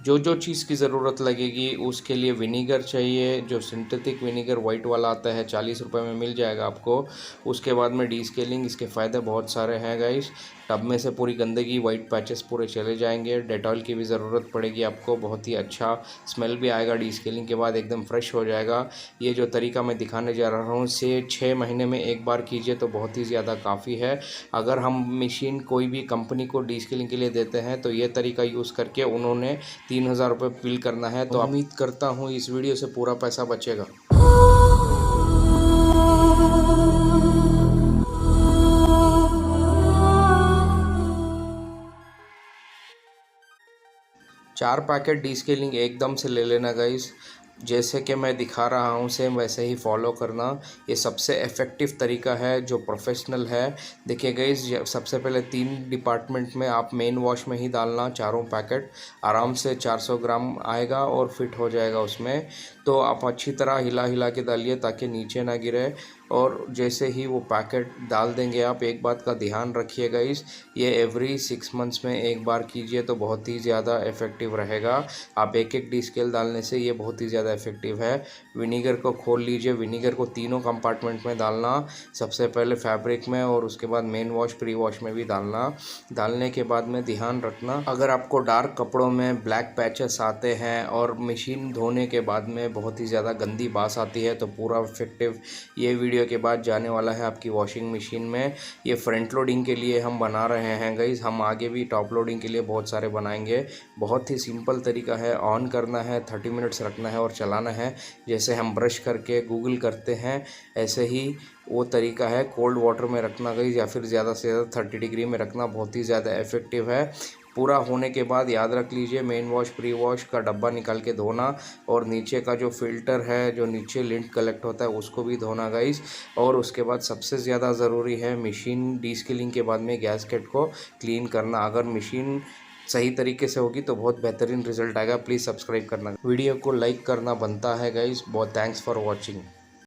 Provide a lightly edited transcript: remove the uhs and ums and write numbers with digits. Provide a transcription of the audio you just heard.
जो जो चीज़ की ज़रूरत लगेगी उसके लिए विनीगर चाहिए, जो सिंथेटिक विनीगर वाइट वाला आता है 40 रुपये में मिल जाएगा आपको। उसके बाद में डीस्केलिंग, इसके फ़ायदे बहुत सारे हैं गाइस। टब में से पूरी गंदगी, वाइट पैचेस पूरे चले जाएंगे। डेटॉल की भी ज़रूरत पड़ेगी आपको, बहुत ही अच्छा स्मेल भी आएगा डीस्केलिंग के बाद, एकदम फ्रेश हो जाएगा। ये जो तरीका मैं दिखाने जा रहा हूँ से 6 महीने में एक बार कीजिए तो बहुत ही ज़्यादा काफ़ी है। अगर हम मशीन कोई भी कंपनी को डीस्केलिंग के लिए देते हैं तो ये तरीका यूज़ करके उन्होंने 3000 रुपये बिल करना है। तो उम्मीद करता हूँ इस वीडियो से पूरा पैसा बचेगा। 4 पैकेट डीस्केलिंग एकदम से ले लेना गाइस। जैसे कि मैं दिखा रहा हूँ सेम वैसे ही फॉलो करना। ये सबसे इफ़ेक्टिव तरीका है जो प्रोफेशनल है। देखिए गाइस, सबसे पहले 3 डिपार्टमेंट में आप मेन वॉश में ही डालना 4 पैकेट। आराम से 400 ग्राम आएगा और फिट हो जाएगा उसमें। तो आप अच्छी तरह हिला हिला के डालिए ताकि नीचे ना गिरे। और जैसे ही वो पैकेट डाल देंगे आप, एक बात का ध्यान रखिएगा ये एवरी 6 मंथ्स में एक बार कीजिए तो बहुत ही ज़्यादा इफ़ेक्टिव रहेगा। आप एक एक डीस्केल डालने से ये बहुत ही ज़्यादा इफ़ेक्टिव है। विनीगर को खोल लीजिए, विनीगर को तीनों कंपार्टमेंट में डालना। सबसे पहले फैब्रिक में और उसके बाद मेन वॉश प्री वॉश में भी डालना। डालने के बाद में ध्यान रखना, अगर आपको डार्क कपड़ों में ब्लैक पैचेस आते हैं और मशीन धोने के बाद में बहुत ही ज़्यादा गंदी बास आती है तो पूरा इफेक्टिव ये वीडियो के बाद जाने वाला है आपकी वॉशिंग मशीन में। ये फ्रंट लोडिंग के लिए हम बना रहे हैं गाइस, हम आगे भी टॉप लोडिंग के लिए बहुत सारे बनाएंगे। बहुत ही सिंपल तरीका है, ऑन करना है, 30 मिनट्स रखना है और चलाना है। जैसे हम ब्रश करके गूगल करते हैं ऐसे ही वो तरीका है। कोल्ड वाटर में रखना गाइस या फिर ज़्यादा से ज़्यादा 30 डिग्री में रखना, बहुत ही ज़्यादा इफेक्टिव है। पूरा होने के बाद याद रख लीजिए मेन वॉश प्री वॉश का डब्बा निकाल के धोना और नीचे का जो फिल्टर है जो नीचे लिंट कलेक्ट होता है उसको भी धोना गाइस। और उसके बाद सबसे ज़्यादा ज़रूरी है मशीन डीस्किलिंग के बाद में गैसकेट को क्लीन करना। अगर मशीन सही तरीके से होगी तो बहुत बेहतरीन रिजल्ट आएगा। प्लीज़ सब्सक्राइब करना, वीडियो को लाइक करना बनता है गाइस। बहुत थैंक्स फॉर वॉचिंग।